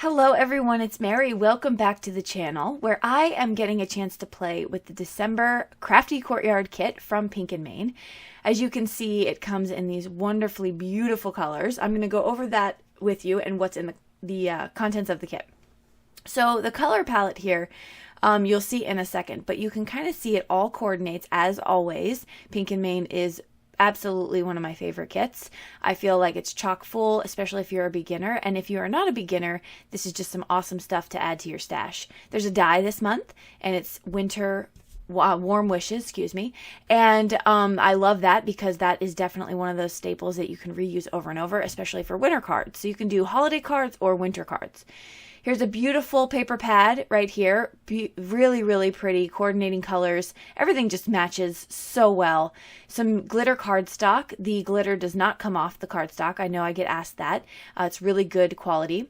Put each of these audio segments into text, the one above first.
Hello everyone, it's Mary. Welcome back to the channel where I am getting a chance to play with the December Crafty Courtyard kit from Pink & Main. As you can see, it comes in these wonderfully beautiful colors. I'm going to go over that with you and what's in the contents of the kit. So the color palette here, you'll see in a second, but you can kind of see it all coordinates as always. Pink & Main is absolutely one of my favorite kits. I feel like it's chock full, especially if you're a beginner. And if you are not a beginner, this is just some awesome stuff to add to your stash. There's a die this month, and it's winter warm wishes, and I love that because that is definitely one of those staples that you can reuse over and over, especially for winter cards. So you can do holiday cards or winter cards. Here's a beautiful paper pad right here. Really, really pretty, coordinating colors. Everything just matches so well. Some glitter cardstock. The glitter does not come off the cardstock. I know I get asked that. It's really good quality.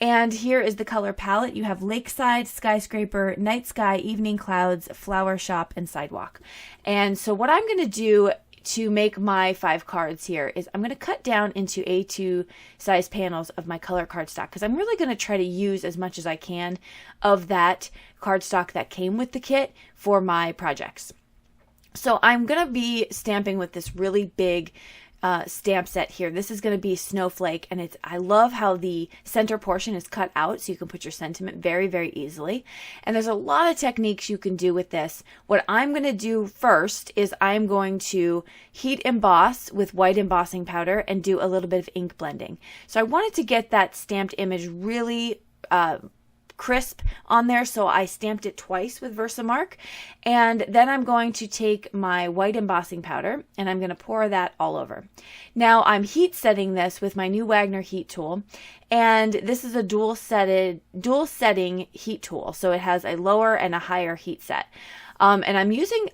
And here is the color palette. You have Lakeside, Skyscraper, Night Sky, Evening Clouds, Flower Shop, and Sidewalk. And so what I'm going to do to make my 5 cards here is I'm going to cut down into A2 size panels of my color cardstock because I'm really going to try to use as much as I can of that cardstock that came with the kit for my projects. So I'm going to be stamping with this really big stamp set here. This is going to be Snowflake, and I love how the center portion is cut out so you can put your sentiment very, very easily. And there's a lot of techniques you can do with this. What I'm going to do first is I'm going to heat emboss with white embossing powder and do a little bit of ink blending. So I wanted to get that stamped image really crisp on there, so I stamped it twice with Versamark. And then I'm going to take my white embossing powder and I'm going to pour that all over. Now I'm heat setting this with my new Wagner heat tool, and this is a dual setting heat tool, so it has a lower and a higher heat set. And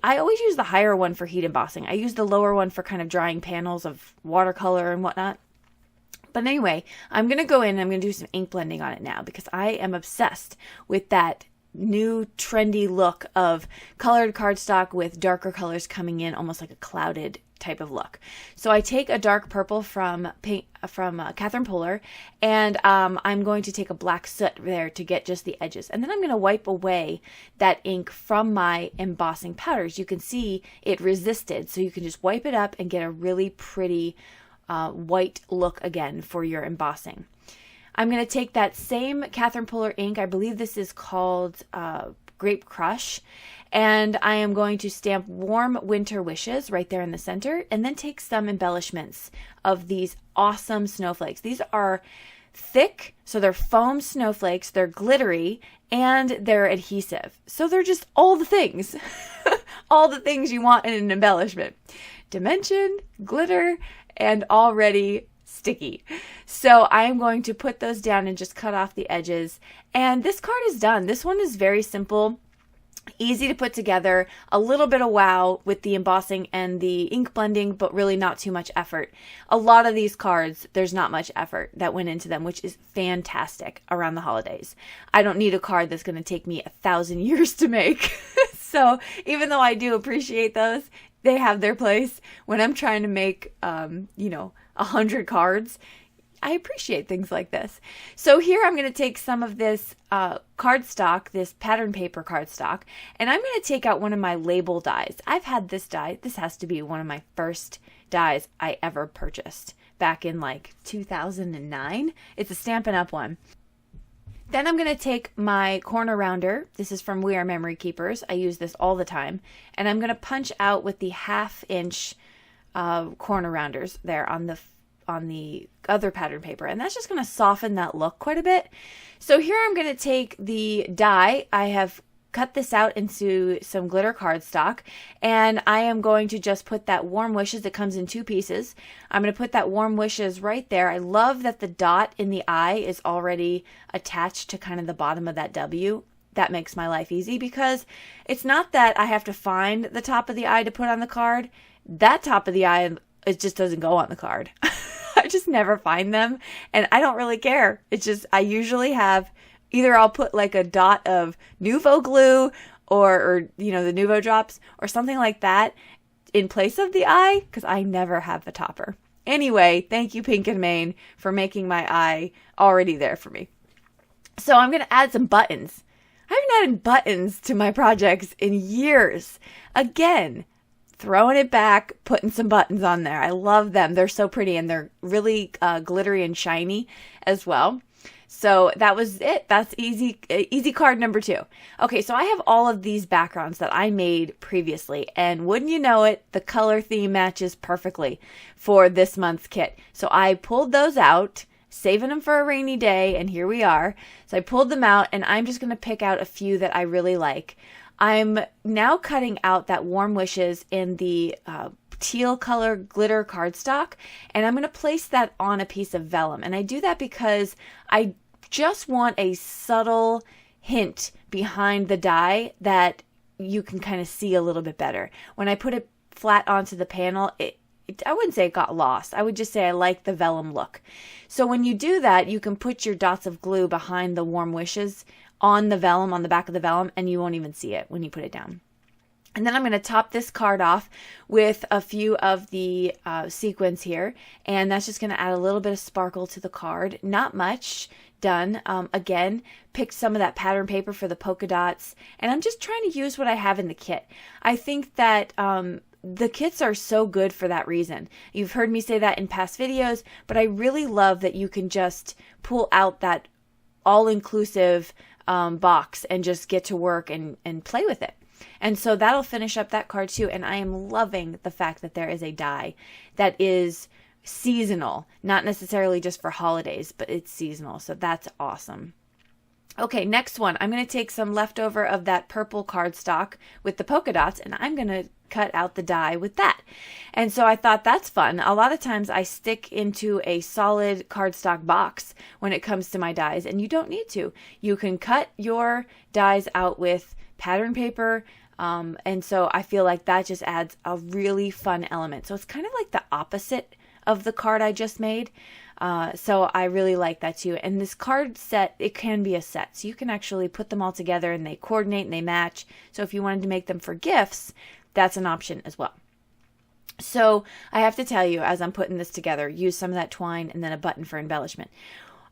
I always use the higher one for heat embossing. I use the lower one for kind of drying panels of watercolor and whatnot. But anyway, I'm going to go in and I'm going to do some ink blending on it now because I am obsessed with that new trendy look of colored cardstock with darker colors coming in, almost like a clouded type of look. So I take a dark purple from Catherine Puller, and I'm going to take a black soot there to get just the edges. And then I'm going to wipe away that ink from my embossing powders. You can see it resisted, so you can just wipe it up and get a really pretty white look again for your embossing. I'm going to take that same Catherine Puller ink, I believe this is called Grape Crush, and I am going to stamp Warm Winter Wishes right there in the center, and then take some embellishments of these awesome snowflakes. These are thick, so they're foam snowflakes, they're glittery, and they're adhesive. So they're just all the things, all the things you want in an embellishment. Dimension, glitter, and already sticky. So I am going to put those down and just cut off the edges. And this card is done. This one is very simple, easy to put together, a little bit of wow with the embossing and the ink blending, but really not too much effort. A lot of these cards, there's not much effort that went into them, which is fantastic around the holidays. I don't need a card that's going to take me 1,000 years to make. So even though I do appreciate those, they have their place when I'm trying to make, 100 cards. I appreciate things like this. So here I'm going to take some of this cardstock, this pattern paper cardstock, and I'm going to take out one of my label dies. I've had this die. This has to be one of my first dies I ever purchased back in like 2009. It's a Stampin' Up! One. Then I'm going to take my corner rounder. This is from We Are Memory Keepers. I use this all the time. And I'm going to punch out with the 1/2 inch corner rounders there on the other pattern paper. And that's just going to soften that look quite a bit. So here I'm going to take the die. I have cut this out into some glitter cardstock, and I am going to just put that Warm Wishes. It comes in 2 pieces. I'm going to put that Warm Wishes right there. I love that the dot in the eye is already attached to kind of the bottom of that W. That makes my life easy because it's not that I have to find the top of the eye to put on the card. That top of the eye, it just doesn't go on the card. I just never find them, and I don't really care. It's just I usually have either I'll put like a dot of Nuvo glue or the Nuvo drops or something like that in place of the eye because I never have the topper. Anyway, thank you Pink & Main for making my eye already there for me. So I'm going to add some buttons. I haven't added buttons to my projects in years. Again, throwing it back, putting some buttons on there. I love them. They're so pretty, and they're really glittery and shiny as well. So that was it. That's easy card number 2. Okay, so I have all of these backgrounds that I made previously, and wouldn't you know it, the color theme matches perfectly for this month's kit. So I pulled those out, saving them for a rainy day, and here we are. So I pulled them out, and I'm just going to pick out a few that I really like. I'm now cutting out that Warm Wishes in the teal color glitter cardstock, and I'm going to place that on a piece of vellum. And I do that because I just want a subtle hint behind the die that you can kind of see a little bit better. When I put it flat onto the panel, I wouldn't say it got lost. I would just say I like the vellum look. So when you do that, you can put your dots of glue behind the Warm Wishes on the vellum, on the back of the vellum, and you won't even see it when you put it down. And then I'm going to top this card off with a few of the sequins here, and that's just going to add a little bit of sparkle to the card. Not much. Done. Again, picked some of that pattern paper for the polka dots, and I'm just trying to use what I have in the kit. I think that the kits are so good for that reason. You've heard me say that in past videos, but I really love that you can just pull out that all-inclusive box and just get to work and play with it. And so that'll finish up that card too, and I am loving the fact that there is a die that is seasonal, not necessarily just for holidays, but it's seasonal. So that's awesome. Okay, next one. I'm going to take some leftover of that purple cardstock with the polka dots, and I'm going to cut out the die with that. And so I thought that's fun. A lot of times I stick into a solid cardstock box when it comes to my dies, and you don't need to. You can cut your dies out with pattern paper, and so I feel like that just adds a really fun element. So it's kind of like the opposite of the card I just made. So I really like that too. And this card set, it can be a set. So you can actually put them all together and they coordinate and they match. So if you wanted to make them for gifts, that's an option as well. So I have to tell you, as I'm putting this together, use some of that twine and then a button for embellishment.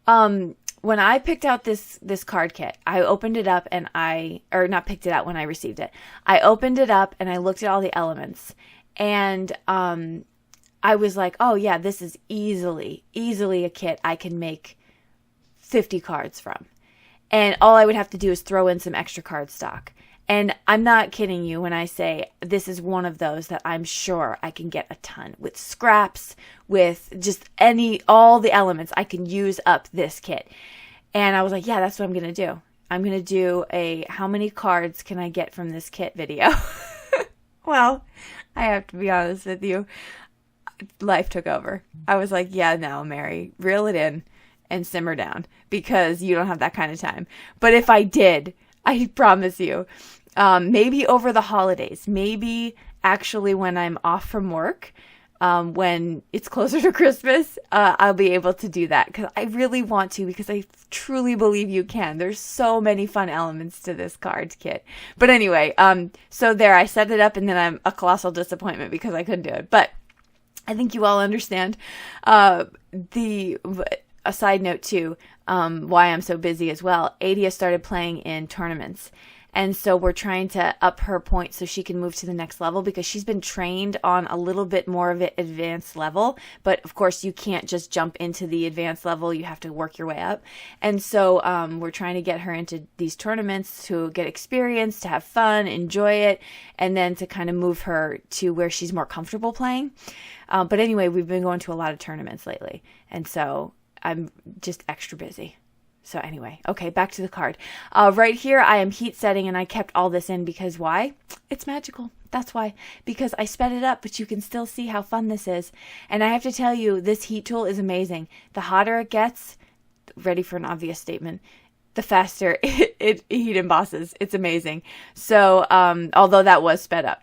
When I picked out this card kit, I opened it up and not picked it out when I received it. I opened it up and I looked at all the elements, and I was like, oh yeah, this is easily a kit I can make 50 cards from. And all I would have to do is throw in some extra cardstock. And I'm not kidding you when I say this is one of those that I'm sure I can get a ton with scraps, with just all the elements. I can use up this kit. And I was like, yeah, that's what I'm going to do. I'm going to do a how many cards can I get from this kit video. Well, I have to be honest with you. Life took over. I was like, yeah, no, Mary, reel it in and simmer down because you don't have that kind of time. But if I did, I promise you, maybe over the holidays, maybe actually when I'm off from work, when it's closer to Christmas, I'll be able to do that because I really want to, because I truly believe you can. There's so many fun elements to this card kit. But anyway, so there, I set it up and then I'm a colossal disappointment because I couldn't do it. But I think you all understand. A side note too, why I'm so busy as well. Adia started playing in tournaments. And so we're trying to up her points so she can move to the next level, because she's been trained on a little bit more of an advanced level. But of course, you can't just jump into the advanced level. You have to work your way up. And so we're trying to get her into these tournaments to get experience, to have fun, enjoy it, and then to kind of move her to where she's more comfortable playing. But anyway, we've been going to a lot of tournaments lately. And so I'm just extra busy. So anyway, okay, back to the card. Right here, I am heat setting, and I kept all this in because why? It's magical. That's why. Because I sped it up, but you can still see how fun this is. And I have to tell you, this heat tool is amazing. The hotter it gets, ready for an obvious statement, the faster it heat embosses. It's amazing. So although that was sped up.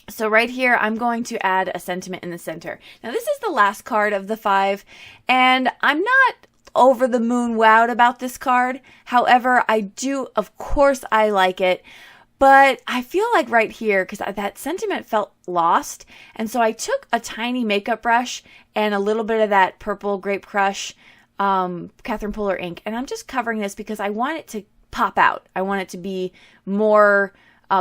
So right here, I'm going to add a sentiment in the center. Now, this is the last card of the 5, and I'm not over the moon wowed about this card. However, I do, of course, I like it, but I feel like right here, because that sentiment felt lost, and so I took a tiny makeup brush and a little bit of that purple Grape Crush Catherine Puller ink, and I'm just covering this because I want it to pop out. I want it to be more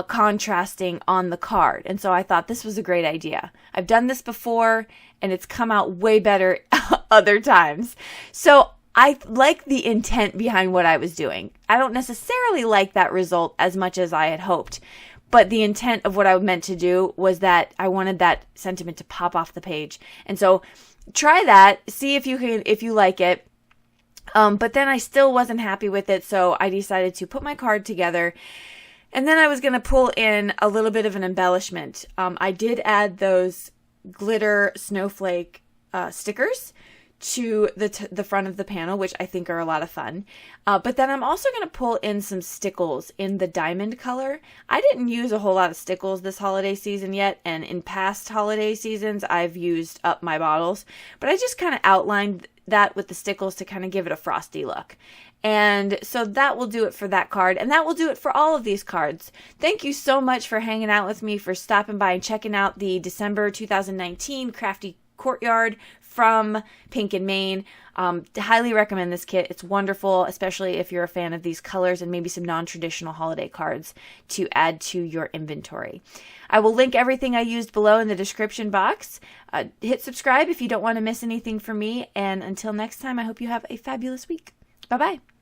contrasting on the card. And so I thought this was a great idea. I've done this before and it's come out way better other times. So I like the intent behind what I was doing. I don't necessarily like that result as much as I had hoped, but the intent of what I meant to do was that I wanted that sentiment to pop off the page. And so try that, see if you like it. But then I still wasn't happy with it, so I decided to put my card together. And then I was going to pull in a little bit of an embellishment. I did add those glitter snowflake stickers to the front of the panel, which I think are a lot of fun. But then I'm also going to pull in some stickles in the diamond color. I didn't use a whole lot of stickles this holiday season yet, and in past holiday seasons I've used up my bottles. But I just kind of outlined that with the stickles to kind of give it a frosty look. And so that will do it for that card, and that will do it for all of these cards. Thank you so much for hanging out with me, for stopping by and checking out the December 2019 Crafty Courtyard from Pink and Main. Highly recommend this kit. It's wonderful, especially if you're a fan of these colors and maybe some non-traditional holiday cards to add to your inventory. I will link everything I used below in the description box. Hit subscribe if you don't want to miss anything from me. And until next time, I hope you have a fabulous week. Bye-bye.